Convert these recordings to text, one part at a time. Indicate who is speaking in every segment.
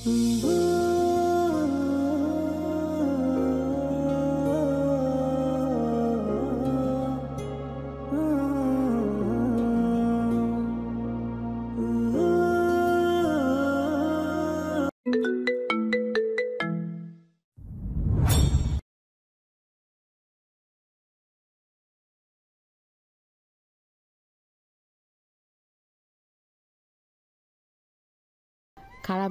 Speaker 1: খারাপ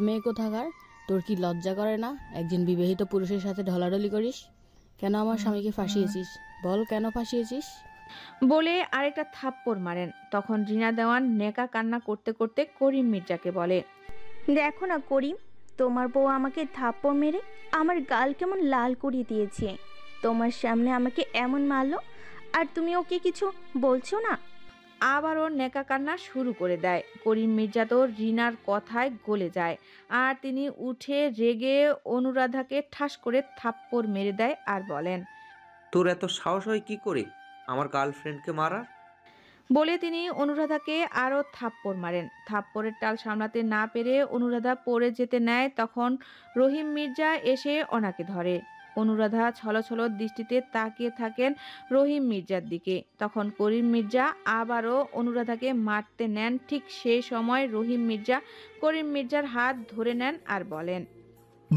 Speaker 1: মেয়ে কোথাকার, তোর কি লজ্জা করে না একজন বিবাহিত পুরুষের সাথে ঢলাঢলি করিস? কেন আমার স্বামীকে ফাঁসিয়েছিস? বল কেন ফাঁসিয়েছিস?
Speaker 2: বলে আরেকটা থাপ্পড় মারেন। তখন রিনা দেওয়ান নেকা কান্না করতে করতে করিম মির্জাকে বলে,
Speaker 3: দেখো না করিম, তোমার বউ আমাকে থাপ্পড় মেরে আমার গাল কেমন লাল করিয়ে দিয়েছে। তোমার সামনে আমাকে এমন মারলো, আর তুমি ওকে কিছু বলছো না?
Speaker 2: আবারও নেকা কান্না শুরু করে দেয়। করিম মির্জা তো রিনার কথায় গলে যায়, আর তিনি উঠে রেগে অনুরাধাকে ঠাস করে থাপ্পড় মেরে দেয় আর বলেন,
Speaker 4: তোর এত সাহস হয় কি করে আমার গার্লফ্রেন্ডকে মারার?
Speaker 2: বলে তিনি অনুরাধাকে আরও থাপ্পড় মারেন। থাপ্পড়ের টাল সামলাতে না পেরে অনুরাধা পড়ে যেতে নেয়। তখন রহিম মির্জা এসে ওনাকে ধরে। অনুরাধা ছলছল দৃষ্টিতে তাকিয়ে থাকেন রহিম মির্জার দিকে। তখন করিম মির্জা আবারও অনুরাধাকে মারতে নেন। ঠিক সেই সময় রহিম মির্জা করিম মির্জার হাত ধরে নেন আর বলেন,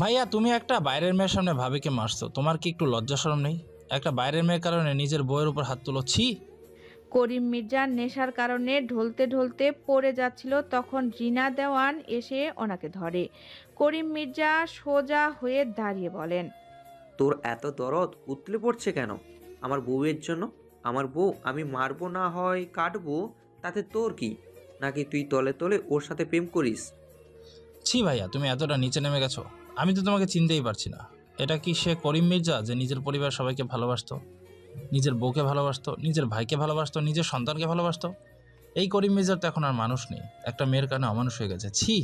Speaker 5: ভাইয়া, তুমি একটা বাইরের মেয়ের সামনে ভাবিকে মারছো, তোমার কি একটু লজ্জা শরম নেই? একটা বাইরের মেয়ের কারণে নিজের বউয়ের উপর হাত তুলোচ্ছি।
Speaker 2: করিম মির্জা নেশার কারণে ঢলতে ঢলতে পড়ে যাচ্ছিল। তখন রিনা দেওয়ান এসে ওনাকে ধরে। করিম মির্জা সোজা হয়ে দাঁড়িয়ে বলেন,
Speaker 4: তোর এত দরদ উতলে পড়ছে কেন আমার বউয়ের জন্য? আমার বউ আমি মারবো না হয় কাটবো, তাতে তোর কি? নাকি তুই তলে তলে ওর সাথে প্রেম করিস?
Speaker 5: ছি ভাইয়া, তুমি এতটা নিচে নেমে গেছো, আমি তো তোমাকে চিনতেই পারছি না। এটা কি সে করিম মির্জা যে নিজের পরিবার সবাইকে ভালোবাসতো, নিজের বউকে ভালোবাসতো, নিজের ভাইকে ভালোবাসতো, নিজের সন্তানকে ভালোবাসতো? এই করিম মির্জার তো এখন আর মানুষ নেই, একটা মেয়ের কারণে অমানুষ হয়ে গেছে। ছি!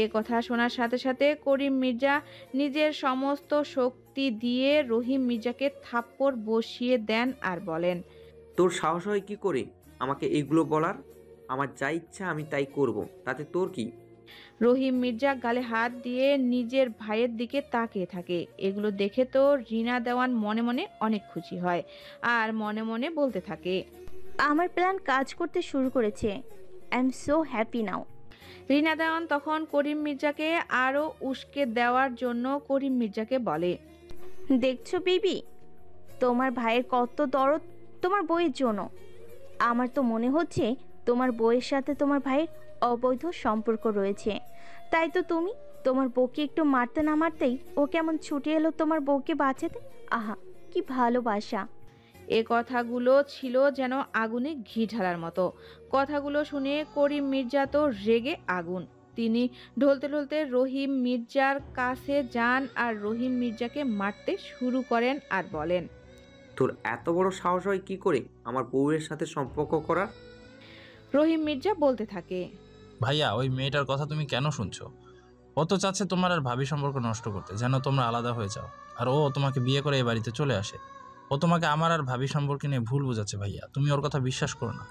Speaker 2: এ কথা শোনার সাথে সাথে করিম মির্জা নিজের সমস্ত শক্তি দিয়ে রহিম মির্জাকে থাপ্পড় বসিয়ে দেন আর বলেন,
Speaker 4: তোর সাহস হয় কি করে আমাকে এইগুলো বলার? আমার যা ইচ্ছা আমি তাই করব, তাতে তোর কি?
Speaker 2: রহিম মির্জা গালে হাত দিয়ে নিজের ভাইয়ের দিকে তাকিয়ে থাকে। এগুলো দেখে তো রিনা দেওয়ান মনে মনে অনেক খুশি হয় আর মনে মনে বলতে থাকে,
Speaker 3: আমার প্ল্যান কাজ করতে শুরু করেছে। I am so happy now.
Speaker 2: Rina Dewan তখন করিম মির্জাকে আরও উস্কে দেওয়ার জন্য করিম মির্জাকে বলে,
Speaker 3: দেখছো বেবি, তোমার ভাইয়ের কত দরদ তোমার বউয়ের জন্য। আমার তো মনে হচ্ছে তোমার বউয়ের সাথে তোমার ভাইয়ের অবৈধ সম্পর্ক রয়েছে। তাই তো তুমি তোমার বউকে একটু মারতে না মারতেই ও কেমন ছুটে এলো তোমার বউকে বাঁচাতে। আহা, কি ভালোবাসা!
Speaker 2: এ কথাগুলো ছিল যেন আগুনে ঘি ঢালার মতো। কথাগুলো শুনে করিম মির্জা তো রেগে আগুন। তিনি ঢলতে ঢলতে রহিম মির্জার কাছে যান আর রহিম মির্জাকে মারতে শুরু করেন আর বলেন,
Speaker 4: তোর এত বড় সাহস হয় কি করে আমার বউয়ের সাথে সম্পর্ক করার?
Speaker 2: রহিম মির্জা বলতে থাকে,
Speaker 5: ভাইয়া, ওই মেয়েটার কথা তুমি কেন শুনছো? ও তো চাচ্ছে তোমার আর ভাবি সম্পর্ক নষ্ট করতে, যেন তোমরা আলাদা হয়ে যাও, আর ও তোমাকে বিয়ে করে এই বাড়িতে চলে আসে। ও তোমাকে আমার আর ভাবি সম্পর্কে নিয়ে ভুল বোঝাচ্ছে ভাইয়া, তুমি ওর কথা বিশ্বাস করো না।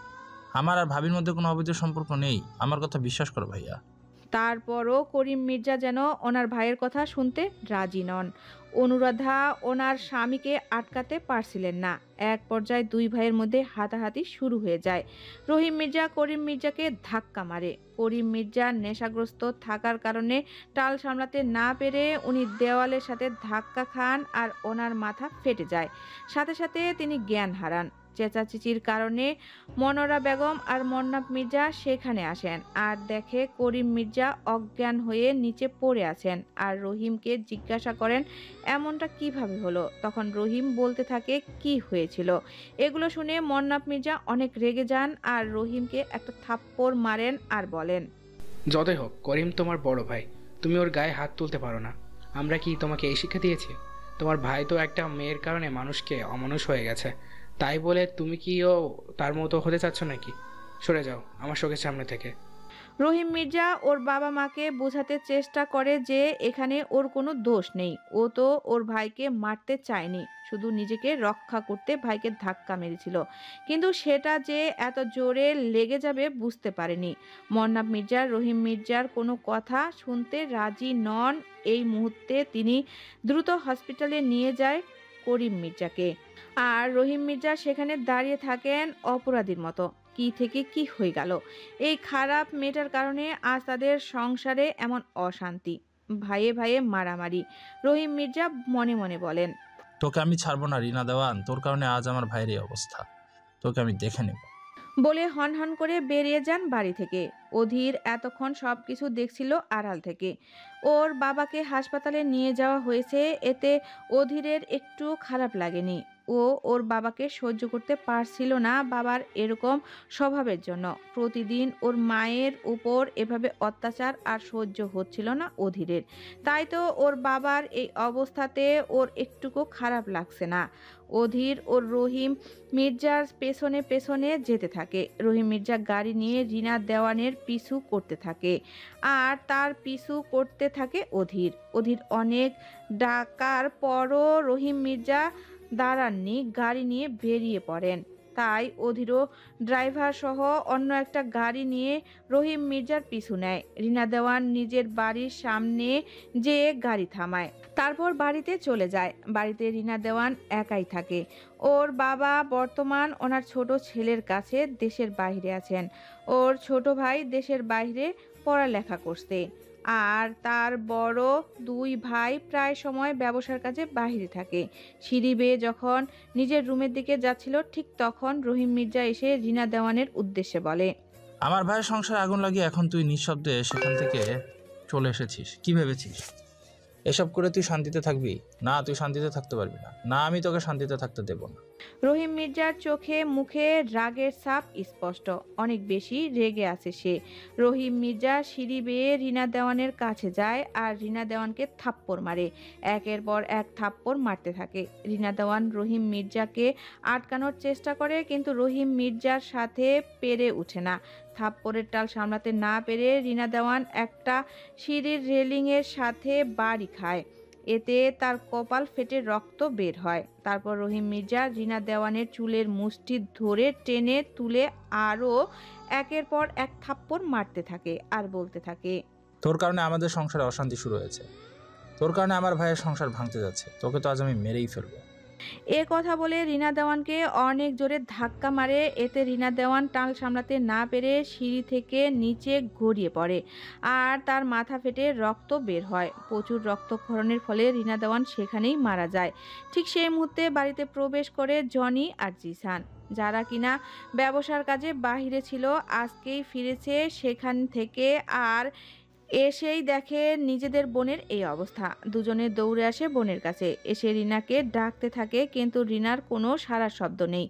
Speaker 5: আমার আর ভাবির মধ্যে কোনো অবৈধ সম্পর্ক নেই, আমার কথা বিশ্বাস করো ভাইয়া।
Speaker 2: তারপরও করিম মির্জা যেন ওনার ভাইয়ের কথা শুনতে রাজি নন। অনুরাধা ওনার স্বামীকে আটকাতে পারছিলেন না। এক পর্যায়ে দুই ভাইয়ের মধ্যে হাতাহাতি শুরু হয়ে যায়। রহিম মির্জা করিম মির্জাকে ধাক্কা মারে। করিম মির্জা নেশাগ্রস্ত থাকার কারণে টাল সামলাতে না পেরে উনি দেওয়ালের সাথে ধাক্কা খান আর ওনার মাথা ফেটে যায়। সাথে সাথে তিনি জ্ঞান হারান। চেঁচাচেঁচির কারণে মনোরা বেগম আর মন্নাফ মির্জা সেখানে আসেন আর দেখে করিম মির্জা অজ্ঞান হয়ে নিচে পড়ে আছেন আর রহিমকে জিজ্ঞাসা করেন এমনটা কিভাবে হলো। তখন রহিম বলতে থাকে কি হয়েছিল। এগুলো শুনে মন্নাফ মির্জা অনেক রেগে যান আর রহিমকে একটা থাপ্পড় মারেন আর বলেন,
Speaker 6: যতই হোক করিম তোমার বড় ভাই, তুমি ওর গায়ে হাত তুলতে পারো না। আমরা কি তোমাকে এই শিক্ষা দিয়েছি? তোমার ভাই তো একটা মেয়ের কারণে মানুষকে অমানুষ হয়ে গেছে, তাই বলে তুমি কি ও তার মতো হতে চাচ্ছ নাকি? সরে যাও আমার চোখের সামনে থেকে।
Speaker 2: রহিম মির্জা ওর বাবা মাকে বোঝাতে চেষ্টা করে যে এখানে ওর কোনো দোষ নেই। ও তো ওর ভাইকে মারতে চায়নি, শুধু নিজেকে রক্ষা করতে ভাইকে ধাক্কা মেরেছিল। কিন্তু সেটা যে এত জোরে লেগে যাবে বুঝতে পারেনি। মন্নাব মির্জা রহিম মির্জার কোনো কথা শুনতে রাজি নন। এই মুহূর্তে তিনি দ্রুত হসপিটালে নিয়ে যায় করিম মির্জাকে। আর রহিম মির্জা সেখানে দাঁড়িয়ে থাকেন অপরাধীর মতো। কি থেকে কি হয়ে গেল? এই খারাপ মেয়েটার কারণে আজ তাদের সংসারে এমন অশান্তি, ভাইয়ে ভাইয়ে মারামারি। রহিম মির্জা মনে মনে বলেন,
Speaker 5: তোকে আমি ছাড়বো না রিনা দেওয়ান, তোর কারণে আজ আমার ভাইয়ের এই অবস্থা, তোকে আমি দেখে নেব।
Speaker 2: বলে হনহন করে বেরিয়ে যান বাড়ি থেকে। অধীর এতক্ষণ সবকিছু দেখছিল আড়াল থেকে। ওর বাবাকে হাসপাতালে নিয়ে যাওয়া হয়েছে, এতে অধীরের একটু খারাপ লাগেনি। ও ওর বাবাকে সহ্য করতে পারছিল না বাবার এরকম স্বভাবের জন্য। প্রতিদিন ওর মায়ের উপর এভাবে অত্যাচার আর সহ্য হচ্ছিল না অধীরের। তাই তো ওর বাবার এই অবস্থাতে ওর একটুকু খারাপ লাগছে না। অধীর ওর রহিম মির্জার পেছনে পেছনে যেতে থাকে। রহিম মির্জা গাড়ি নিয়ে রিনা দেওয়ানের পিছু করতে থাকে, আর তার পিছু করতে থাকে অধীর। অধীর অনেক ডাকার পরও রহিম মির্জা দাঁড়াননি, গাড়ি নিয়ে বেরিয়ে পড়েন। তাই অধীরও ড্রাইভার সহ অন্য একটা গাড়ি নিয়ে রহিম মির্জার পিছু নেয়। রিনা দেওয়ান নিজের বাড়ির সামনে যেয়ে গাড়ি থামায়, তারপর বাড়িতে চলে যায়। বাড়িতে রিনা দেওয়ান একাই থাকে। ওর বাবা বর্তমান ওনার ছোট ছেলের কাছে দেশের বাইরে আছেন। ওর ছোট ভাই দেশের বাইরে পড়ালেখা করছে, আর তার বড় দুই ভাই প্রায় সময় ব্যবসার কাজে বাইরে থাকে। সিঁড়ি বেয়ে যখন নিজের রুমের দিকে যাচ্ছিল, ঠিক তখন রহিম মির্জা এসে রিনা দেওয়ানের উদ্দেশ্যে বলে,
Speaker 5: আমার ভাইয়ের সংসারে আগুন লাগিয়ে এখন তুই নিঃশব্দে সেখান থেকে চলে এসেছিস, কি ভেবেছিস এসব করে তুই শান্তিতে থাকবি? না, তুই শান্তিতে থাকতে পারবি না। না, আমি তোকে শান্তিতে থাকতে দেব না।
Speaker 2: রহিম মির্জার চোখে মুখে রাগের ছাপ স্পষ্ট। অনেক বেশি রেগে আছে সে। রহিম মির্জা সিঁড়ি বেয়ে রিনা দেওয়ানের কাছে যায় আর রিনা দেওয়ানকে থাপ্পড় মারে। একের পর এক থাপ্পড় মারতে থাকে। রিনা দেওয়ান রহিম মির্জাকে আটকানোর চেষ্টা করে, কিন্তু রহিম মির্জার সাথে পেরে ওঠে না। থাপ্পড়ের টাল সামলাতে না পেরে রিনা দেওয়ান একটা সিঁড়ির রেলিংয়ের সাথে বাড়ি খায়। এতে তার কপাল ফেটে রক্ত বের হয়। তারপর রহিম মির্জা রিনা দেওয়ানের চুলের মুষ্টি ধরে টেনে তুলে আরও একের পর এক থাপ্পড় মারতে থাকে আর বলতে থাকে,
Speaker 5: তোর কারণে আমাদের সংসারে অশান্তি শুরু হয়েছে, তোর কারণে আমার ভাইয়ের সংসার ভাঙতে যাচ্ছে, তোকে তো আজ আমি মেরেই ফেলবো।
Speaker 2: এ কথা বলে রিনা দেওয়ানকে অনেক জোরে ধাক্কা মারে। এতে রিনা দেওয়ান টাল সামলাতে না পেরে সিঁড়ি থেকে নিচে গড়িয়ে পড়ে আর তার মাথা ফেটে রক্ত বের হয়। প্রচুর রক্তক্ষরণের ফলে রিনা দেওয়ান সেখানেই মারা যায়। ঠিক সেই মুহূর্তে বাড়িতে প্রবেশ করে জনি আর জিসান, যারা কিনা ব্যবসার কাজে বাহিরে ছিল, আজকেই ফিরেছে সেখান থেকে। আর এসেই দেখে নিজেদের বোনের এই অবস্থা। দুজনে দৌড়ে আসে বোনের কাছে, এসে রিনাকে ডাকতে থাকে, কিন্তু রিনার কোনো সাড়া শব্দ নেই।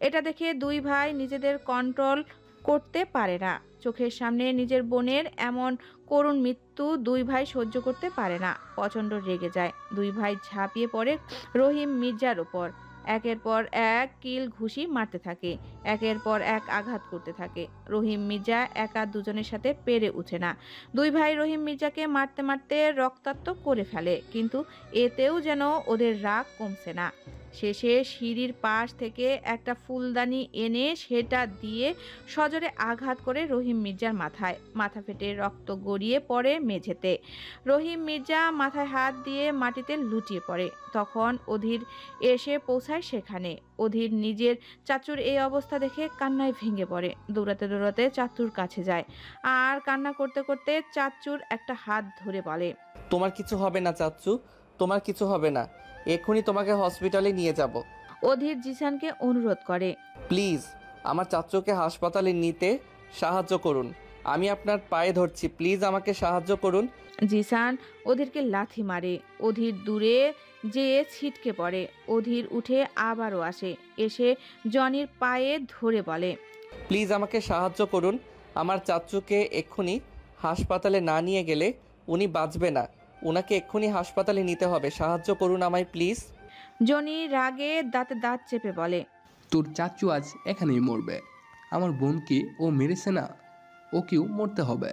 Speaker 2: এটা দেখে দুই ভাই নিজেদের কন্ট্রোল করতে পারে না। চোখের সামনে নিজের বোনের এমন করুণ মৃত্যু দুই ভাই সহ্য করতে পারে না। প্রচণ্ড রেগে যায়। দুই ভাই ঝাঁপিয়ে পড়ে রহিম মির্জার ওপর। একের পর এক কিল ঘুষি মারতে থাকে, একের পর এক আঘাত করতে থাকে। রহিম মির্জা একা দুজনের সাথে পেরে ওঠে না। দুই ভাই রহিম মির্জাকে মারতে মারতে রক্তাক্ত করে ফেলে, কিন্তু এতেও যেন ওদের রাগ কমছে না। শেষে সিঁড়ির পাশ থেকে একটা ফুলদানি এনে সেটা দিয়ে সজোরে আঘাত করে রহিম মির্জার মাথায়। মাথা ফেটে রক্ত গড়িয়ে পড়ে মেঝেতে। রহিম মির্জা মাথায় হাত দিয়ে মাটিতে লুটিয়ে পড়ে। তখন অধীর এসে পৌঁছায় সেখানে। অধীর নিজের চাচুর এই অবস্থা দেখে কান্নায় ভেঙে পড়ে। দৌড়াতে দৌড়াতে চাচুর কাছে যায় আর কান্না করতে করতে চাচুর একটা হাত ধরে বলে,
Speaker 7: তোমার কিছু হবে না চাচ্চু, তোমার কিছু হবে না, এক্ষুনি তোমাকে হসপিটালে নিয়ে যাব।
Speaker 2: অধীর জিসানকে অনুরোধ করে,
Speaker 7: প্লিজ আমার চাচ্চুকে হাসপাতালে নিতে সাহায্য করুন, আমি আপনার পায়ে ধরছি, প্লিজ আমাকে সাহায্য করুন।
Speaker 2: জিসান অধীরকে লাথি মারে। অধীর দূরে যেয়ে ছিটকে পড়ে। অধীর উঠে আবারও আসে, এসে জনির পায়ে ধরে বলে,
Speaker 7: প্লিজ আমাকে সাহায্য করুন, আমার চাচ্চুকে এক্ষুনি হাসপাতালে না নিয়ে গেলে উনি বাঁচবে না, ওনাকে এক্ষুনি হাসপাতালে নিতে হবে, সাহায্য করুন আমায় প্লিজ।
Speaker 2: জনি রাগে দাঁতে দাঁত চেপে বলে,
Speaker 8: তোর চাচু আজ এখানেই মরবে, আমার বোনকে ও মেরেছে না, ওকেও মরতে হবে।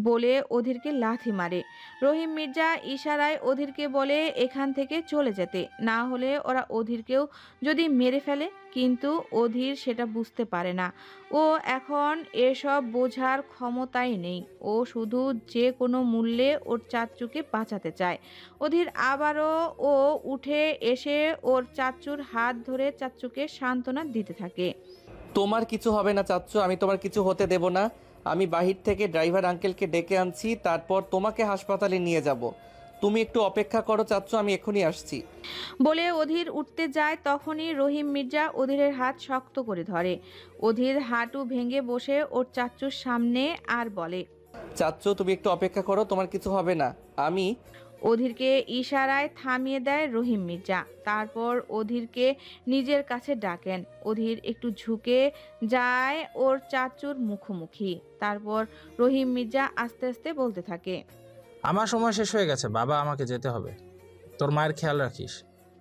Speaker 2: বলে অধীরকে লাথি মারে। রহিম মির্জা ইশারায় অধীরকে বলে এখান থেকে চলে যেতে, না হলে ওরা অধীরকেও যদি মেরে ফেলে। কিন্তু অধীর সেটা বুঝতে পারে না। ও এখন এসব বোঝার ক্ষমতাই নেই। ও শুধু যে কোনো মূল্যে ওর চাচ্চুকে বাঁচাতে চায়। অধীর আবারও উঠে এসে ওর চাচ্চুর হাত ধরে চাচ্চুকে সান্ত্বনা দিতে থাকে।
Speaker 7: তোমার কিছু হবে না চাচ্চু, আমি তোমার কিছু হতে দেব না। আমি বাহির থেকে ড্রাইভার আঙ্কেলকে ডেকে আনছি, তারপর তোমাকে হাসপাতালে নিয়ে যাব। তুমি একটু অপেক্ষা করো চাচ্চু, আমি এখনই আসছি।
Speaker 2: বলে অধীর উঠতে যায়। তখনই রহিম মির্জা অধীরের হাত শক্ত করে ধরে। অধীর হাঁটু ভেঙে বসে ওর চাচ্চুর সামনে আর বলে,
Speaker 7: চাচ্চু তুমি একটু অপেক্ষা করো, তোমার কিছু হবে না। আমি
Speaker 2: অধীরকে ইশারায় থামিয়ে দেয় রহিম মির্জা। তারপর অধীরকে নিজের কাছে ডাকেন। অধীর একটু ঝুঁকে যায় ওর চাচুর মুখোমুখি। তারপর রহিম মির্জা আস্তে আস্তে বলতে থাকে,
Speaker 5: আমার সময় শেষ হয়ে গেছে বাবা, আমাকে যেতে হবে। তোর মায়ের খেয়াল রাখিস।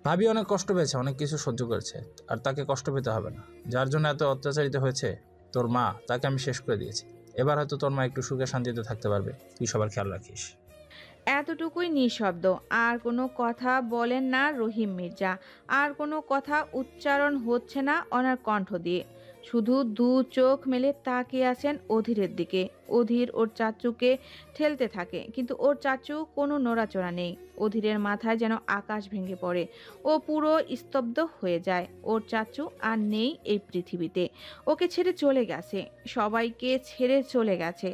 Speaker 5: ভাবি অনেক কষ্ট পেয়েছে, অনেক কিছু সহ্য করেছে, আর তাকে কষ্ট পেতে হবে না। যার জন্য এত অত্যাচারিত হয়েছে তোর মা, তাকে আমি শেষ করে দিয়েছি। এবার হয়তো তোর মা একটু সুখে শান্তিতে থাকতে পারবে। তুই সবার খেয়াল রাখিস।
Speaker 2: এতটুকুই নিঃশব্দ। আর কোনো কথা বলেন না রহিম মির্জা। আর কোনো কথা উচ্চারণ হচ্ছে না ওনার কণ্ঠ দিয়ে। শুধু দু চোখ মেলে তাকিয়ে আছেন অধীরের দিকে। অধীর ওর চাচুকে ঠেলতে থাকে, কিন্তু ওর চাচু কোনো নড়াচড়া নেই। অধীরের মাথায় যেন আকাশ ভেঙে পড়ে। ও পুরো স্তব্ধ হয়ে যায়। ওর চাচু আর নেই এই পৃথিবীতে। ওকে ছেড়ে চলে গেছে, সবাইকে ছেড়ে চলে গেছে।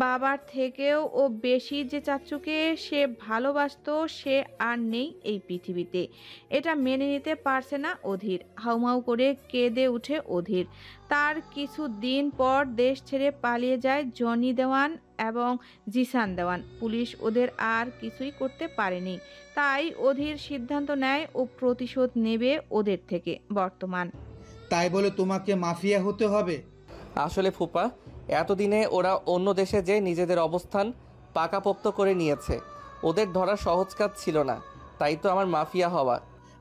Speaker 2: বাবার থেকেও ও বেশি যে চাচুকে সে ভালোবাসতো, সে আর নেই এই পৃথিবীতে। এটা মেনে নিতে পারছে না অধীর। হাউমাউ করে কেঁদে উঠে অধীর। তার কিছু দিন পর দেশ ছেড়ে পালিয়ে যায় জনি দেওয়ান এবং জিসান দেওয়ান। পুলিশ ওদের আর কিছুই করতে পারেনি। তাই অধীর সিদ্ধান্ত নেয় ও প্রতিশোধ নেবে ওদের থেকে। বর্তমান
Speaker 9: তাই বলে তোমাকে মাফিয়া হতে হবে?
Speaker 7: আসলে ফুপা, এতদিনে ওরা অন্য দেশে যে নিজেদের অবস্থান পাকাপোক্ত করে নিয়েছে। ওদের ধরা সহজ কাজ ছিল না, তাই তো আমার মাফিয়া হওয়া।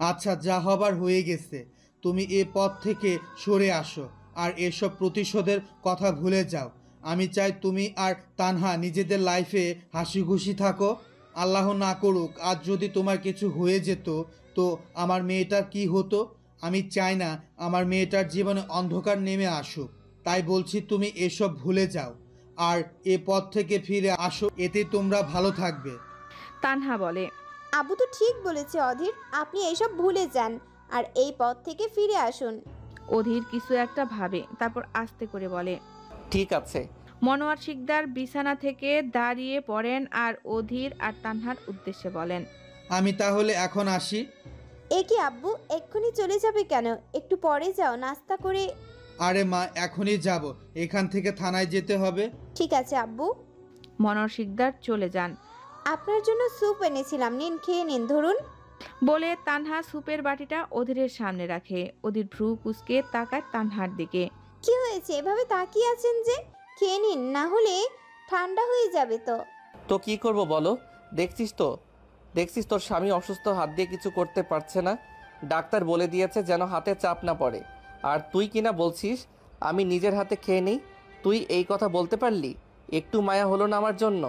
Speaker 9: আচ্ছা, যা হবার হয়ে গেছে। তুমি এ পথ থেকে সরে আসো আর এসব প্রতিশোধের কথা ভুলে যাও। আমি চাই তুমি আর তানহা নিজেদের লাইফে হাসি খুশি থাকো। আল্লাহ না করুক আজ যদি তোমার কিছু হয়ে যেত, তো আমার মেয়েটার কি হতো? আমি চাই না আমার মেয়েটার জীবনে অন্ধকার নেমে আসুক। তাই বলছি তুমি এসব ভুলে যাও আর এ পথ থেকে ফিরে আসো, এতে তোমরা ভালো থাকবে।
Speaker 2: তানহা বলে,
Speaker 10: আব্বু তো ঠিক বলেছে অধীর, আপনি এইসব ভুলে যান আর এই পথ থেকে ফিরে আসুন।
Speaker 2: অধীর কিছু একটা ভাবে, তারপর আস্তে করে বলে,
Speaker 7: ঠিক আছে।
Speaker 2: মনোয়ার শিকদার বিছানা থেকে দাঁড়িয়ে পড়েন আর অধীর আর তানহার উদ্দেশ্যে বলেন,
Speaker 9: আমি তাহলে এখন আসি।
Speaker 10: এ কি আব্বু, এক্ষুনি চলে যাবে কেন? একটু পরে যাও, নাস্তা করে।
Speaker 9: আরে মা, এখনই যাব, এখান থেকে থানায় যেতে হবে।
Speaker 10: ঠিক আছে আব্বু।
Speaker 2: মনোয়ার শিকদার চলে যান।
Speaker 10: আপনার জন্য স্যুপ এনেছিলাম, নিন, খেয়ে নিন, ধরুন।
Speaker 2: বলে তানহা স্যুপের বাটিটা অধীরের সামনে রাখে। অধীর ভ্রু কুঁচকে তাকায় তানহার দিকে।
Speaker 10: কি হয়েছে এভাবে তাকিয়ে আছেন যে? খেয়ে নিন, না হলে ঠান্ডা হয়ে যাবে তো।
Speaker 7: তো কি করব বলো? দেখছিস তোর স্বামী অসুস্থ, হাত দিয়ে কিছু করতে পারছে না। ডাক্তার বলে দিয়েছে যেন হাতে চাপ না পড়ে। আর তুই কিনা বলছিস আমি নিজের হাতে খেয়ে নিই। তুই এই কথা বলতে পারলি? একটু মায়া হলো না আমার জন্য?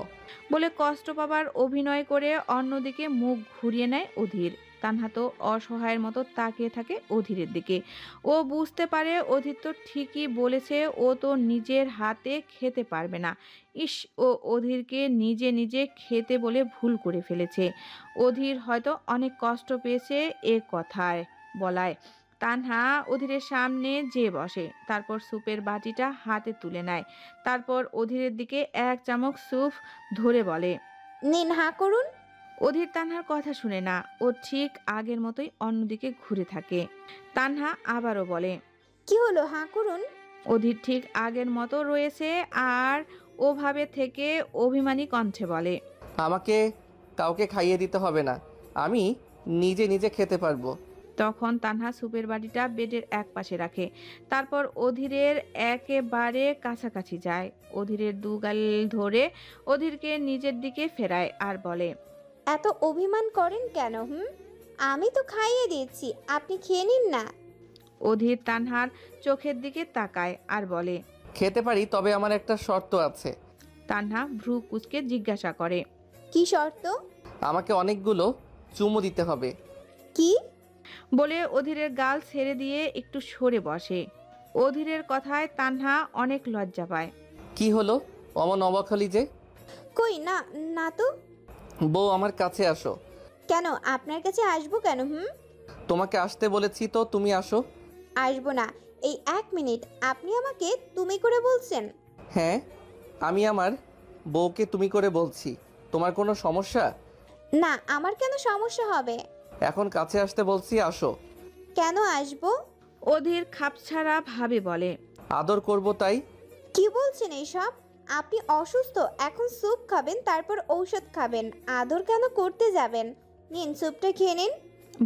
Speaker 2: বলে কষ্ট পাবার অভিনয় করে অন্যদিকে মুখ ঘুরিয়ে নেয় অধীর। তানহা তো অসহায়ের মতো তাকিয়ে থাকে অধীরের দিকে। ও বুঝতে পারে অধীর তো ঠিকই বলেছে, ও তো নিজের হাতে খেতে পারবে না। ইস, ও অধীরকে নিজে নিজে খেতে বলে ভুল করে ফেলেছে। অধীর হয়তো অনেক কষ্ট পেয়েছে এ কথায় বলায়। তানহা অধীরের সামনে যেয়ে বসে, তারপর স্যুপের বাটিটা হাতে তুলে নেয়। তারপর অধীরের দিকে এক চামচ স্যুপ ধরে বলে,
Speaker 10: নিন, হাঁ করুন।
Speaker 2: অধীর তানহার কথা শুনে না, ও ঠিক আগের মতোই অন্যদিকে ঘুরে থাকে। তানহা আবারও বলে,
Speaker 10: কি হলো, হাঁ করুন।
Speaker 2: অধীর ঠিক আগের মতো রয়েছে আর ওভাবে থেকে অভিমানী কণ্ঠে বলে,
Speaker 7: আমাকে কাউকে খাইয়ে দিতে হবে না, আমি নিজে নিজে খেতে পারবো।
Speaker 2: তখন তানহা স্যুপের বাটিটা বেডের এক পাশে রাখে। তারপর অধীরের একেবারে কাছাকাছি যায়। অধীরের দুগাল ধরে অধীরকে নিজের দিকে ফেরায় আর বলে,
Speaker 10: এত অভিমান করেন কেন? আমি তো খাইয়ে দিয়েছি, আপনি খেয়ে নিন না।
Speaker 2: অধীর তানহার চোখের দিকে তাকায় আর বলে,
Speaker 7: খেতে পারি, তবে আমার একটা শর্ত আছে।
Speaker 2: তানহা ভ্রু কুচকে জিজ্ঞাসা করে।
Speaker 10: কি শর্ত?
Speaker 7: আমাকে অনেকগুলো চুমু দিতে হবে।
Speaker 10: কি?
Speaker 2: বলে অধীরের গাল ছেড়ে দিয়ে একটু সরে বসে। অধীরের কথায় তানহা অনেক লজ্জা পায়।
Speaker 7: কি হলো, অমন অবাক হলি যে?
Speaker 10: কই না, না তো।
Speaker 7: বউ, আমার কাছে আসো।
Speaker 10: কেন আপনার কাছে আসবো কেন?
Speaker 7: তোমাকে আসতে বলেছি তো, তুমি আসো।
Speaker 10: আসবো না। এই 1 মিনিট আপনি আমাকে তুমি করে বলছেন?
Speaker 7: হ্যাঁ, আমি আমার বউকে তুমি করে বলছি। তোমার কোনো সমস্যা?
Speaker 10: না, আমার কেন সমস্যা হবে?
Speaker 7: এখন কাছে আসতে বলছি, আসো।
Speaker 10: কেন আসবো?
Speaker 2: অধীর খাপছাড়া ভাবে বলে।
Speaker 7: আদর করব তাই।
Speaker 10: কি বলছেন এইসব? আপনি অসুস্থ, এখন স্যুপ খাবেন, তারপর ঔষধ খাবেন, আদর কেন করতে যাবেন? নিন স্যুপটা খেয়ে নিন।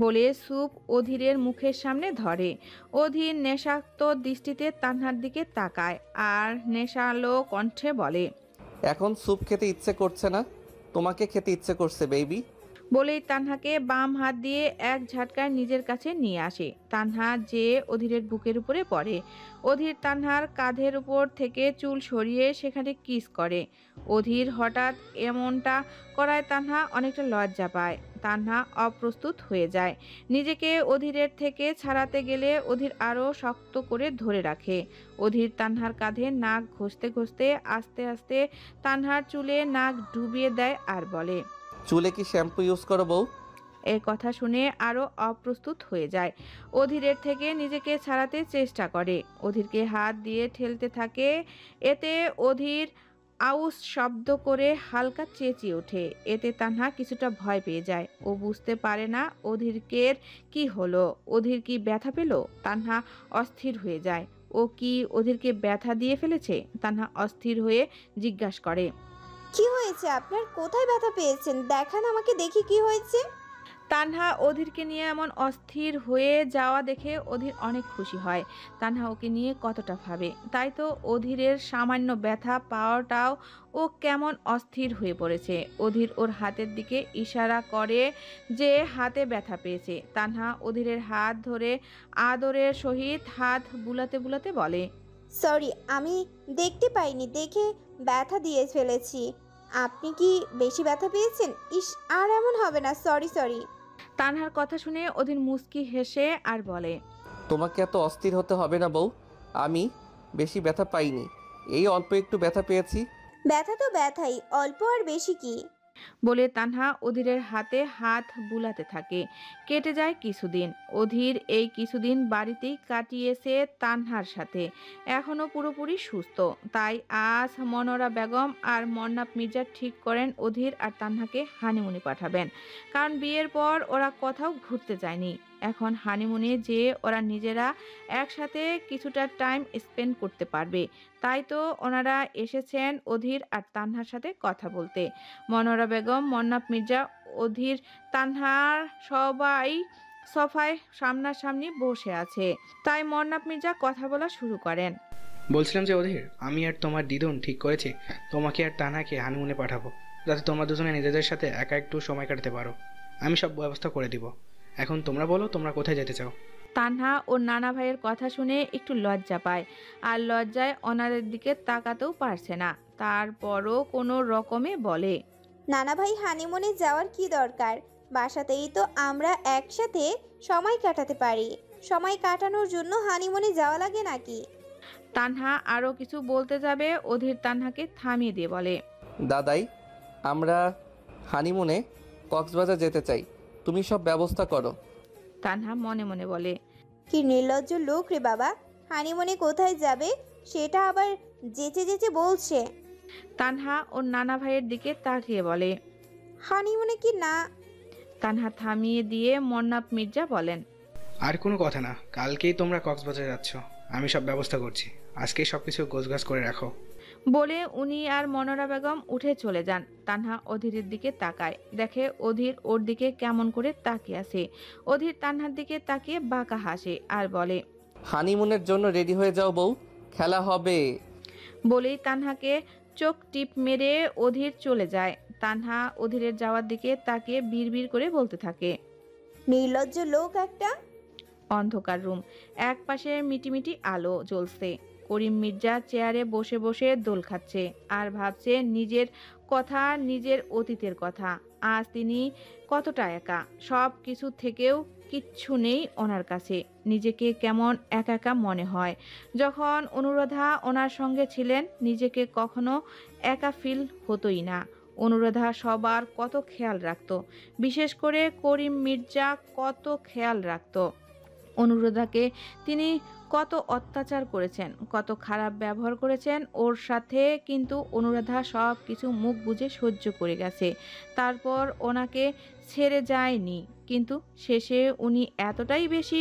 Speaker 2: বলে স্যুপ অধীরের মুখের সামনে ধরে। অধীর নেশাক্ত দৃষ্টিতে তানহার দিকে তাকায় আর নেশালো কণ্ঠে বলে,
Speaker 7: এখন স্যুপ খেতে ইচ্ছে করছে না, তোমাকে খেতে ইচ্ছে করছে বেবি।
Speaker 2: বলেই তানহাকে বাম হাত দিয়ে এক ঝাটকায় নিজের কাছে নিয়ে আসে। তানহা যে অধীরের বুকের উপরে পড়ে। অধীর তানহার কাঁধের উপর থেকে চুল সরিয়ে সেখানে কিস করে। অধীর হঠাৎ এমনটা করায় তানহা অনেকটা লজ্জা পায়। তানহা অপ্রস্তুত হয়ে যায়। নিজেকে অধীরের থেকে ছাড়াতে গেলে অধীর আরও শক্ত করে ধরে রাখে। অধীর তানহার কাঁধে নাক ঘষতে ঘষতে আস্তে আস্তে তানহার চুলে নাক ডুবিয়ে দেয় আর বলে,
Speaker 7: চুলে কি শ্যাম্পু ইউজ করো বউ?
Speaker 2: এর কথা শুনে আরও অপ্রস্তুত হয়ে যায়। অধীরের থেকে নিজেকে ছাড়াতে চেষ্টা করে। অধীরকে হাত দিয়ে ঠেলতে থাকে। এতে অধীর আউস শব্দ করে হালকা চেঁচিয়ে ওঠে। এতে তানহা কিছুটা ভয় পেয়ে যায়। ও বুঝতে পারে না অধীরকের কি হলো। অধীর কি ব্যথা পেল? তানহা অস্থির হয়ে যায়। ও কি অধীরকে ব্যথা দিয়ে ফেলেছে? তানহা অস্থির হয়ে জিজ্ঞাসা করে,
Speaker 10: কি হয়েছে আপনার? কোথায় ব্যথা পেয়েছেন? দেখান আমাকে, দেখি কি হয়েছে।
Speaker 2: তানহা অধীরকে নিয়ে এমন অস্থির হয়ে যাওয়া দেখে অধীর অনেক খুশি হয়। তানহা ওকে নিয়ে কতটা ভাবে, তাই তো অধীরের সামান্য ব্যথা পাওয়াটাও ও কেমন অস্থির হয়ে পড়েছে। অধীর ওর হাতের দিকে ইশারা করে যে হাতে ব্যথা পেয়েছে। তানহা অধীরের হাত ধরে আদরের সহিত হাত বুলাতে বুলাতে বলে,
Speaker 10: সরি, আমি দেখতে পাইনি, দেখে ব্যথা দিয়ে ফেলেছি। আপনি কি বেশি ব্যথা পেয়েছেন? ইস, আর এমন হবে না, সরি সরি।
Speaker 2: তানহার কথা শুনে অধীর মুচকি হেসে আর বলে,
Speaker 7: তোমাকে এত অস্থির হতে হবে না বউ, আমি বেশি ব্যথা পাইনি, এই অল্প একটু ব্যথা পেয়েছি।
Speaker 10: ব্যথা তো ব্যথাই, অল্প আর বেশি কি?
Speaker 2: বলে তানহা অধীরের হাতে হাত বুলাতে থাকে। কেটে যায় কিছুদিন। অধীর এই কিছুদিন বাড়িতেই কাটিয়েছে তানহার সাথে। এখনও পুরোপুরি সুস্থ। তাই আজ মনোরা বেগম আর মন্নাপ মির্জা ঠিক করেন অধীর আর তানহাকে হানিমুনে পাঠাবেন। কারণ বিয়ের পর ওরা কোথাও ঘুরতে যায়নি। এখন হানিমুনে যে ওরা নিজেরা একসাথে কিছুটা টাইম স্পেন্ড করতে পারবে। তাই তো ওনারা এসেছেন অধীর আর তানহার সাথে কথা বলতে। মনোরা বেগম, মন্নাপ মির্জা, অধীর, তানহার সবাই সোফায় সামনাসামনি বসে আছে। তাই মন্নাপ মির্জা কথা বলা শুরু করেন।
Speaker 6: বলছিলাম যে অধীর, আমি আর তোমার দিদুন ঠিক করেছি তোমাকে আর তানাকে হানিমুনে পাঠাবো, যাতে তোমরা দুজনে নিজেদের সাথে একা একটু সময় কাটাতে পারো। আমি সব ব্যবস্থা করে দিব। এখন তোমরা বলো, তোমরা কোথায় যেতে চাও?
Speaker 2: তানহা ওর নানা ভাইয়ের কথা শুনে একটু লজ্জা পায় আর লজ্জায় ওনাদের দিকে তাকাতেও পারছে না। তারপরও কোনো রকমে বলে,
Speaker 10: নানা ভাই, হানিমুনে যাওয়ার কি দরকার? বাসাতেই তো আমরা একসাথে সময় কাটাতে পারি। সময় কাটানোর জন্য হানিমুনে যাওয়া লাগে নাকি?
Speaker 2: তানহা আরও কিছু বলতে যাবে, অধীর তানহাকে থামিয়ে দিয়ে বলে,
Speaker 7: দাদাই, আমরা হানিমুনে কক্সবাজার যেতে চাই, তুমি সব ব্যবস্থা করো।
Speaker 2: তানহা মনে মনে বলে,
Speaker 10: কি নির্লজ্জ লোক রে বাবা! হানিমুনে কোথায় যাবে সেটা আবার যেচে যেচে বলছে।
Speaker 2: তানহা ওর নানা ভাইয়ের দিকে তাকিয়ে বলে,
Speaker 10: হানিমুনে কি না?
Speaker 2: তানহা থামিয়ে দিয়ে মন্নাপ মির্জা বলেন,
Speaker 6: আর কোনো কথা না, কালকেই তোমরা কক্সবাজার যাচ্ছ, আমি সব ব্যবস্থা করছি। আজকেই সব কিছু গোছগাছ করে রাখো।
Speaker 2: বলে উনি আর মনোরা বেগম উঠে চলে যান। তানহা অধীরের দিকে তাকায়, দেখে অধীর ওর দিকে কেমন করে তাকিয়ে আছে। অধীর তানহার দিকে তাকিয়ে বাঁকা হাসে আর বলে,
Speaker 7: হানিমুনের জন্য রেডি হয়ে যাও বউ, খেলা হবে।
Speaker 2: বলেই তানহাকে চোখ টিপ মেরে অধীর চলে যায়। তানহা অধীরের যাওয়ার দিকে তাকিয়ে বিড়বিড় করে বলতে থাকে,
Speaker 10: নির্লজ্জ লোক একটা।
Speaker 2: অন্ধকার রুম, এক পাশে মিটিমিটি আলো জ্বলছে। করিম মির্জা চেয়ারে বসে বসে দোল খাচ্ছে আর ভাবছে নিজের কথা, নিজের অতীতের কথা। আজ তিনি কতটা একা, সব কিছু থেকেও কিচ্ছু নেই ওনার কাছে। নিজেকে কেমন একা একা মনে হয়। যখন অনুরাধা ওনার সঙ্গে ছিলেন নিজেকে কখনো একা ফিল হতোই না। অনুরাধা সবার কত খেয়াল রাখতো, বিশেষ করে করিম মির্জা কত খেয়াল রাখতো। অনুরাধাকে তিনি কত অত্যাচার করেছেন, কত খারাপ ব্যবহার করেছেন ওর সাথে, কিন্তু অনুরাধা সব কিছু মুখ বুজে সহ্য করে গেছে। তারপর ওনাকে ছেড়ে যায়নি, কিন্তু শেষে উনি এতটাই বেশি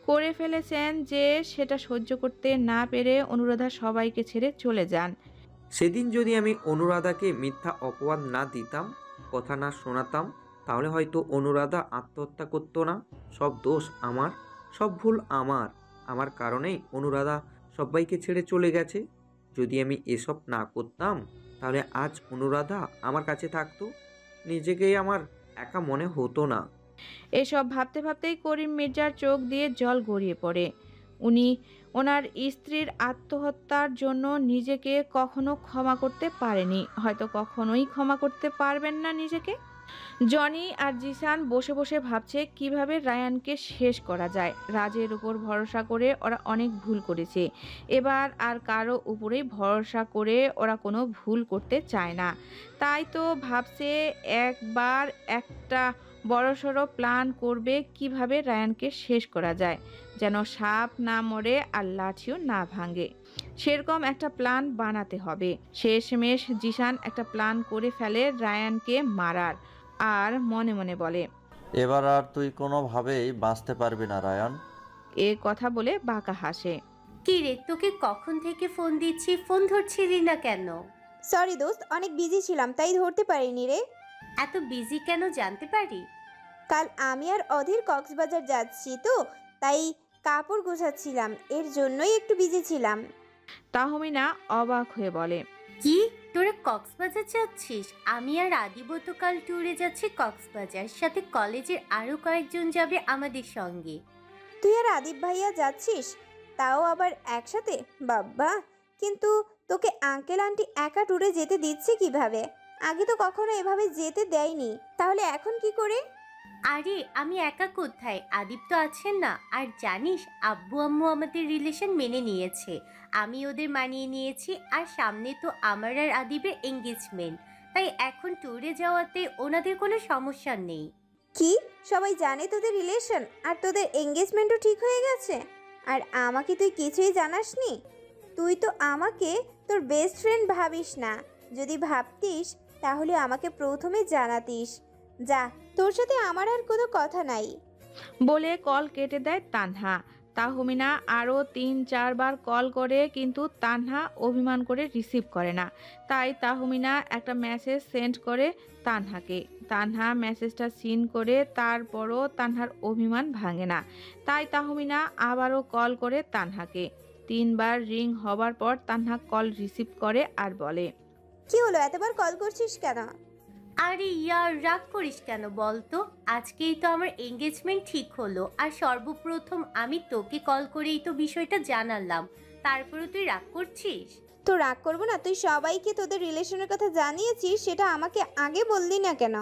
Speaker 2: করে ফেলেছেন যে সেটা সহ্য করতে না পেরে অনুরাধা সবাইকে ছেড়ে চলে যান।
Speaker 4: সেদিন যদি আমি অনুরাধাকে মিথ্যা অপবাদ না দিতাম, কথা না শোনাতাম, তাহলে হয়তো অনুরাধা আত্মহত্যা করতো না। সব দোষ আমার, সব ভুল আমার কারণেই অনুরাধা সবাইকে ছেড়ে চলে গেছে। যদি আমি এসব না করতাম তাহলে আজ অনুরাধা আমার কাছে থাকতো, নিজেকেই আমার একা মনে হতো না।
Speaker 2: এসব ভাবতে ভাবতেই করিম মির্জার চোখ দিয়ে জল গড়িয়ে পড়ে। উনি ওনার স্ত্রীর আত্মহত্যার জন্য নিজেকে কখনো ক্ষমা করতে পারেনি, হয়তো কখনোই ক্ষমা করতে পারবেন না নিজেকে। জনি আর জিসান বসে বসে ভাবছে কিভাবে রায়ানকে শেষ করা যায়। রাজের উপর ভরসা করে ওরা অনেক ভুল করেছে, এবার আর কারো উপরেই ভরসা করে ওরা কোনো ভুল করতে চায় না। তাই তো ভাবছে একবার একটা বড়সড় প্ল্যান করবে কিভাবে রায়ানকে শেষ করা যায়, যেন সাপ না মরে আর লাঠিও না ভাঙে। সেরকম একটা প্ল্যান বানাতে হবে। শেষমেশ জিসান একটা প্ল্যান করে ফেলে রায়ানকে মারার, আর মনে মনে বলে,
Speaker 8: এবার আর তুই কোনোভাবেই বাঁচতে পারবি না রায়ান।
Speaker 2: এ কথা বলে বাঁকা হাসে।
Speaker 11: কি রে, তোকে কখন থেকে ফোন দিচ্ছি, ফোন ধরছিলি না কেন?
Speaker 10: সরি দোস্ত, অনেক বিজি ছিলাম তাই ধরতে পারিনি রে।
Speaker 11: এত বিজি কেন জানতে পারি?
Speaker 10: কাল আমি আর অধীর কক্সবাজার যাচ্ছি তো, তাই কাপড় গোছাচ্ছিলাম, এর জন্যই একটু বিজি ছিলাম।
Speaker 2: তাহমিনা অবাক হয়ে বলে,
Speaker 11: কি, তোরা কক্সবাজার যাচ্ছিস? আমি আর আদিব তো কাল ট্যুরে যাচ্ছি কক্সবাজার, সাথে কলেজের আরো কয়েকজন যাবে আমাদের সঙ্গে।
Speaker 10: তুই আর আদিব ভাইয়া যাচ্ছিস, তাও আবার একসাথে? বাবা, কিন্তু তোকে আঙ্কেল আন্টি একা ট্যুরে যেতে দিচ্ছে কিভাবে? আগে তো কখনো এভাবে যেতে দেয়নি, তাহলে এখন কি করে?
Speaker 11: আরে আমি একা কোথায়, আদিব তো আছেন না। আর জানিস, আব্বু আম্মু আমাদের রিলেশন মেনে নিয়েছে, আমি ওদের মানিয়ে নিয়েছি। আর সামনে তো আমার আর আদিবের এঙ্গেজমেন্ট, তাই এখন ট্যুরে যাওয়াতে ওনাদের কোনো সমস্যা নেই।
Speaker 10: কি, সবাই জানে তোদের রিলেশন আর তোদের এঙ্গেজমেন্টও ঠিক হয়ে গেছে? আর আমাকে তুই কিছুই জানাসনি? তুই তো আমাকে তোর বেস্ট ফ্রেন্ড ভাবিস না। যদি ভাবতিস তাহলে আমাকে প্রথমে জানাতিস। যা, তোর সাথে আমার আর কোনো কথা নাই।
Speaker 2: বলে কল কেটে দেয় তানহা। তাহমিনা আরও 3-4 বার কল করে, কিন্তু তানহা অভিমান করে রিসিভ করে না। তাই তাহমিনা একটা মেসেজ সেন্ড করে তানহাকে। তানহা মেসেজটা সিন করে, তারপরও তানহার অভিমান ভাঙে না। তাই তাহমিনা আবারও কল করে তানহাকে। 3 বার রিং হবার পর তানহা কল রিসিভ করে আর বলে,
Speaker 10: কি হলো, এতবার কল করছিস কেন?
Speaker 11: আরে ইয়ার, রাগ করিস কেন বলতো? আজকেই তো আমার এঙ্গেজমেন্ট ঠিক হলো, আর সর্বপ্রথম আমি তোকে কল করেই তো বিষয়টা জানালাম, তারপরে তুই রাগ করছিস?
Speaker 10: তো রাগ করবো না? তুই সবাইকে তোদের রিলেশনের কথা জানিয়েছিস, সেটা আমাকে আগে বললি না কেন?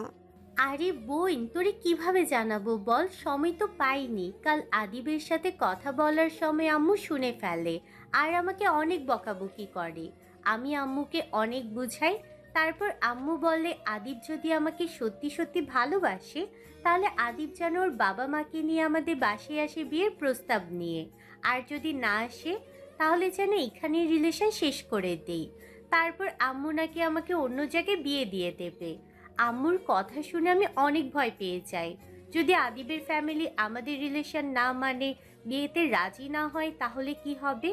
Speaker 11: আরে বোন, তোরে কিভাবে জানাবো বল, সময় তো পাইনি। কাল আদিবের সাথে কথা বলার সময় আম্মু শুনে ফেলে আর আমাকে অনেক বকাবকি করে। আমি আম্মুকে অনেক বুঝাই, তারপর আম্মু বলে আদিব যদি আমাকে সত্যি সত্যি ভালোবাসে তাহলে আদিব যেন ওর বাবা মাকে নিয়ে আমাদের বাসায় আসে বিয়ের প্রস্তাব নিয়ে, আর যদি না আসে তাহলে যেন এখানে রিলেশন শেষ করে দেই। তারপর আম্মু নাকি আমাকে অন্য জায়গায় বিয়ে দিয়ে দেবে। আম্মুর কথা শুনে আমি অনেক ভয় পেয়ে যাই। যদি আদিবের ফ্যামিলি আমাদের রিলেশন না মানে, বিয়েতে রাজি না হয়, তাহলে কি হবে?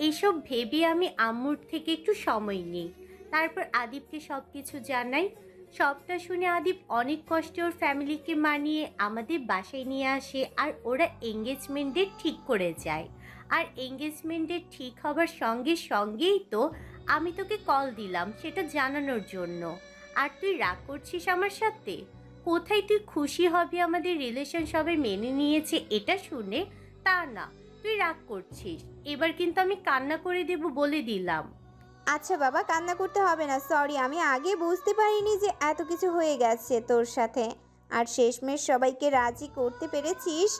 Speaker 11: এইসব ভেবে আমি আম্মুর থেকে একটু সময় নিই, তারপর আদিবকে সব কিছু জানাই। সবটা শুনে আদিব অনেক কষ্টে ওর ফ্যামিলিকে মানিয়ে আমাদের বাসায় নিয়ে আসে, আর ওরা এঙ্গেজমেন্ট ডেট ঠিক করে যায়। আর এঙ্গেজমেন্ট ডেট ঠিক হবার সঙ্গে সঙ্গেই তো আমি তোকে কল দিলাম সেটা জানানোর জন্য। আর তুই রাগ করছিস আমার সাথে? কোথায় তুই খুশি হবি আমাদের রিলেশন সবাই মেনে নিয়েছে এটা শুনে? তা না, তুই রাগ করছিস। এবার কিন্তু আমি কান্না করে দেব বলে দিলাম।
Speaker 10: আচ্ছা বাবা, কান্না করতে হবে না, সরি। আমি আগে বুঝতে পারিনি যে এত কিছু হয়ে গেছে তোর সাথে। আর শেষমেশ সবাইকে রাজি করতে পেরেছিস।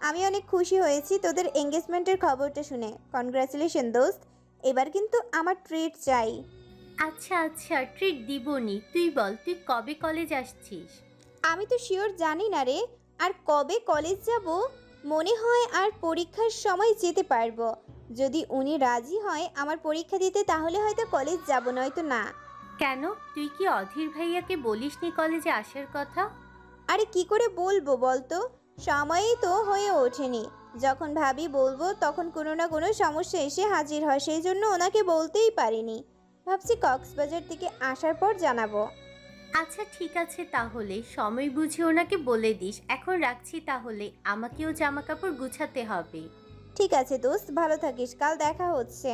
Speaker 10: আমি অনেক খুশি হয়েছি তোদের এঙ্গেজমেন্টের খবরটা শুনে। কনগ্রাচুলেশন দোস্ত। এবার কিন্তু আমার ট্রিট চাই।
Speaker 11: আচ্ছা আচ্ছা, ট্রিট দিবনি। তুই বল, তুই কবে কলেজ আসছিস?
Speaker 10: আমি তো শিওর জানি না রে। আর কবে কলেজ যাব? মনে হয় আর পরীক্ষার সময় যেতে পারবো। যদি উনি রাজি হয় আমার পরীক্ষা দিতে, তাহলে হয়তো কলেজ যাব, নয়তো না।
Speaker 11: কেন, তুই কি অধীর ভাইয়াকে বলিসনি কলেজে আসার কথা?
Speaker 10: আরে কি করে বলবো বলতো, সময়ই তো হয়ে ওঠেনি। যখন ভাবি বলবো তখন কোনো না কোনো সমস্যা এসে হাজির হয়, সেই জন্য ওনাকে বলতেই পারিনি। ভাবছি কক্সবাজার থেকে আসার পর জানাবো।
Speaker 11: আচ্ছা ঠিক আছে, তাহলে সময় বুঝে ওনাকে বলে দিস। এখন রাখছি তাহলে, আমাকেও জামা কাপড় গুছাতে হবে।
Speaker 10: ঠিক আছে দোস্ত, ভালো থাকিস, কাল দেখা হচ্ছে।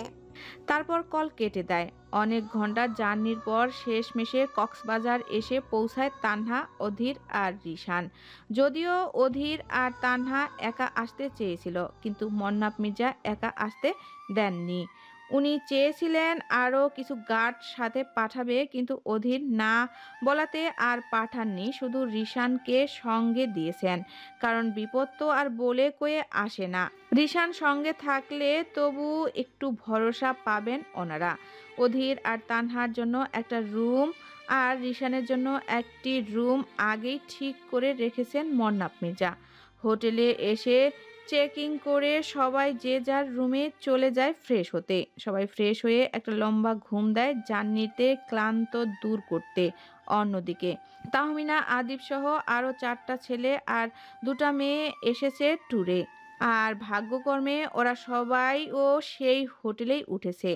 Speaker 2: তারপর কল কেটে দেয়। অনেক ঘন্টা জার্নির পর শেষমেশে কক্সবাজার এসে পৌঁছায় তানহা, অধীর আর রিশান। যদিও অধীর আর তানহা একা আসতে চেয়েছিল, কিন্তু মন্নাফ মির্জা একা আসতে দেননি। উনি চেয়েছিলেন আরও কিছু গার্ড সাথে পাঠাবে, কিন্তু অধীর না বলাতে আর পাঠাননি, শুধু রিশানকে সঙ্গে দিয়েছেন। কারণ বিপদ তো আর বলে কয়ে আসে না। রিশান সঙ্গে থাকলে তবু একটু ভরসা পাবেন ওনারা। অধীর আর তানহার জন্য একটা রুম আর রিশানের জন্য একটি রুম আগেই ঠিক করে রেখেছেন মন্নাফ মির্জা। হোটেলে এসে চেকিং করে সবাই যে যার রুমে চলে যায় ফ্রেশ হতে। সবাই ফ্রেশ হয়ে একটা লম্বা ঘুম দেয় জার্নিতে ক্লান্ত দূর করতে। অন্যদিকে তাহমিনা, আদিব সহ আরও 4টা ছেলে আর 2টা মেয়ে এসেছে ট্যুরে। আর ভাগ্যক্রমে ওরা সবাইও সেই হোটেলেই উঠেছে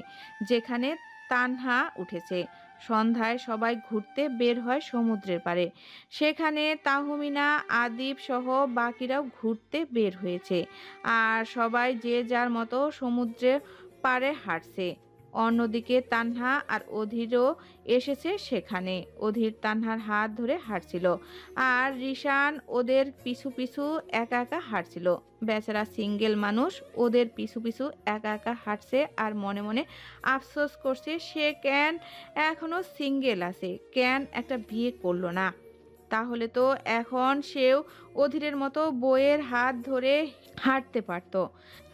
Speaker 2: যেখানে তানহা উঠেছে। সন্ধ্যায় সবাই ঘুরতে বের হয় সমুদ্রের পাড়ে। সেখানে তাহমিনা, আদিব সহ বাকিরাও ঘুরতে বের হয়েছে। আর সবাই যে যার মতো সমুদ্রের পাড়ে হাঁটছে। অন্যদিকে তানহা আর অধীরও এসেছে সেখানে। অধীর তানহার হাত ধরে হাঁটছিল, আর রিশান ওদের পিছু পিছু একা একা হাঁটছিল। বেচারা সিঙ্গেল মানুষ ওদের পিছু পিছু একা একা হাঁটছে আর মনে মনে আফসোস করছে সে কেন এখনো সিঙ্গেল আছে, কেন একটা বিয়ে করলো না। তাহলে তো এখন সেও অধীরের মতো বইয়ের হাত ধরে হাঁটতে পারত।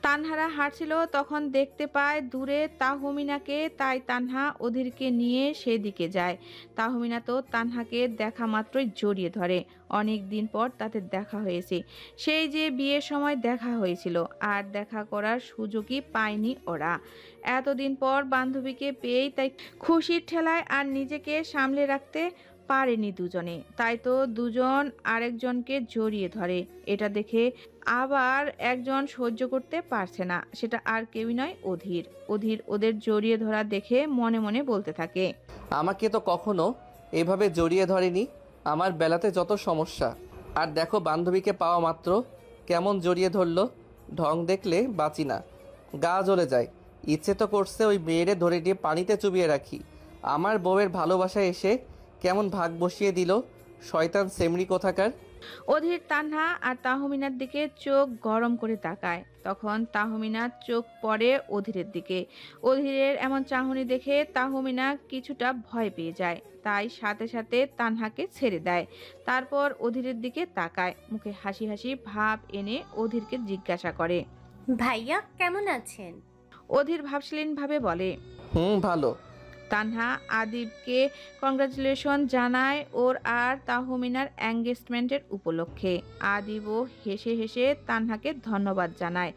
Speaker 2: তানহারা হাঁটছিল, তখন দেখতে পায় দূরে তাহমিনাকে, তাই তানহা অধীরকে নিয়ে সেদিকে যায়। তাহমিনা তো তানহাকে দেখা মাত্রই জড়িয়ে ধরে। অনেক দিন পর তাদের দেখা হয়েছে, সেই যে বিয়ের সময় দেখা হয়েছিল, আর দেখা করার সুযোগই পায়নি ওরা। এতদিন পর বান্ধবীকে পেয়েই তাই খুশির ঠেলায় আর নিজেকে সামলে রাখতে পারেনি দুজনে, তাই তো দুজন আরেকজনকে জড়িয়ে ধরে। এটা দেখে আবার একজন সহ্য করতে পারছে না, সেটা আর কেউই নয় অধীর। অধীর ওদের জড়িয়ে ধরা দেখে মনে মনে বলতে থাকে,
Speaker 7: আমাকে তো কখনো এভাবে জড়িয়ে ধরেনি। আমার বেলাতে যত সমস্যা, আর দেখো বান্ধবীকে পাওয়া মাত্র কেমন জড়িয়ে ধরলো। ঢং দেখলে বাঁচি না, গা জ্বলে যায়। ইচ্ছে তো করছে ওই মেয়েরে ধরে নিয়ে পানিতে চুবিয়ে রাখি। আমার বউয়ের ভালোবাসায় এসে কেমন ভাগ বসিয়ে দিল শয়তান সেমরি কোথাকার।
Speaker 2: অধীর তানহা আর তাহমিনার দিকে চোখ গরম করে তাকায়। তখন তাহমিনার চোখ পড়ে অধীরের দিকে। অধীরের এমন চাহনি দেখে তাহমিনা কিছুটা ভয় পেয়ে যায়, তাই সাথে সাথে তানহাকে ছেড়ে দেয়। তারপর অধীরের দিকে তাকায়, মুখে হাসি হাসি ভাব এনে অধীরকে জিজ্ঞাসা করে,
Speaker 11: ভাইয়া কেমন আছেন?
Speaker 2: অধীর ভাবশীলভাবে বলে,
Speaker 7: ভালো।
Speaker 2: তানহা আদিবকে কংগ্রাচুলেশন জানায় ওর আর তাহমিনার এঙ্গেজমেন্টের উপলক্ষে। আদিবও হেসে হেসে তানহাকে ধন্যবাদ জানায়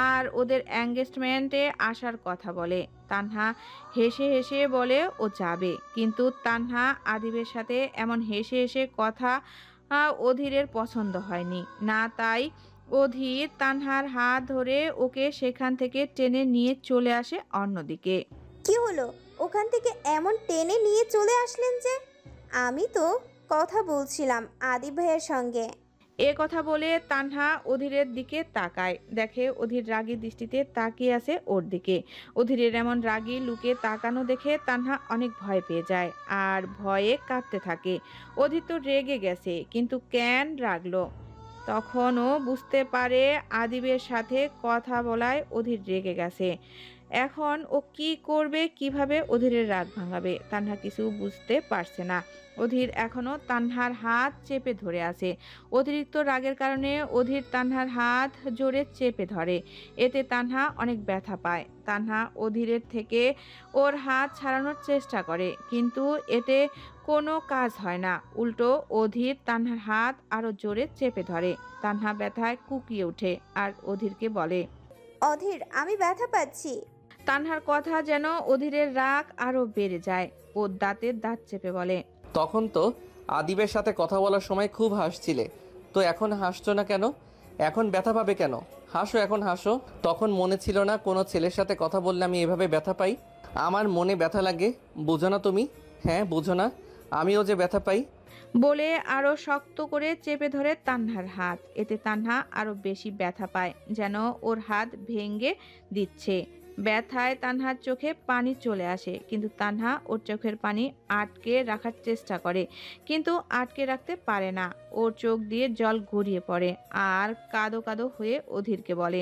Speaker 2: আর ওদের এঙ্গেজমেন্টে আসার কথা বলে। তানহা হেসে হেসে বলে ও যাবে, কিন্তু তানহা আদিবের সাথে এমন হেসে হেসে কথা অধীরের পছন্দ হয়নি না, তাই অধীর তানহার হাত ধরে ওকে সেখান থেকে টেনে নিয়ে চলে আসে অন্যদিকে।
Speaker 10: কি হলো, ওখান থেকে এমন টেনে নিয়ে চলে আসলেন যে? আমি তো কথা বলছিলাম আদিব ভাইয়ের সঙ্গে।
Speaker 2: এ কথা বলে তানহা অধীরের দিকে তাকায়, দেখে অধীর রাগী দৃষ্টিতে তাকিয়ে আছে ওর দিকে। অধীরের এমন রাগী লুকে তাকানো দেখে তানহা অনেক ভয় পেয়ে যায় আর ভয়ে কাঁপতে থাকে। অধীর তো রেগে গেছে, কিন্তু কেন রাগলো তখনও বুঝতে পারে আদিবের সাথে কথা বলায় অধীর রেগে গেছে। এখন ও কি করবে, কিভাবে অধীরের রাগ ভাঙাবে, তানহা কিছু বুঝতে পারছে না। অধীর এখনো তানহার হাত চেপে ধরে আছে। অতিরিক্ত রাগের কারণে অধীর তানহার হাত জোরে চেপে ধরে। এতে তানহা অনেক ব্যথা পায়। তানহা অধীরের থেকে ওর হাত ছাড়ানোর চেষ্টা করে, কিন্তু এতে কোনো কাজ হয় না। উল্টো অধীর তানহার হাত আরো জোরে চেপে ধরে। তানহা ব্যথায় কুকিয়ে ওঠে আর অধীরকে বলে,
Speaker 10: অধীর, আমি ব্যথা পাচ্ছি।
Speaker 2: তানহার কথা যেন অধীরের রাগ আরো বেড়ে যায়। ও দাঁতের দাঁত চেপে বলে,
Speaker 7: তখন তো আদিবের সাথে কথা বলার সময় খুব হাসছিলে, তো এখন হাসছো না কেন? এখন ব্যথা পাবে কেন? হাসো, এখন হাসো। তখন মনে ছিল না কোনো ছেলের সাথে কথা বললে আমি এভাবে ব্যথা পাই? আমার মনে ব্যথা লাগে, বুঝো না তুমি? হ্যাঁ, বুঝো না আমিও যে ব্যথা পাই?
Speaker 2: বলে আরো শক্ত করে চেপে ধরে তানহার হাত। এতে তানহা আরো বেশি ব্যথা পায়, যেন ওর হাত ভেঙে দিচ্ছে। ব্যথায় তানহার চোখে পানি চলে আসে, কিন্তু তানহা ওর চোখের পানি আটকে রাখার চেষ্টা করে, কিন্তু আটকে রাখতে পারে না। ওর চোখ দিয়ে জল গড়িয়ে পড়ে আর কাদো কাদো হয়ে অধীরকে বলে,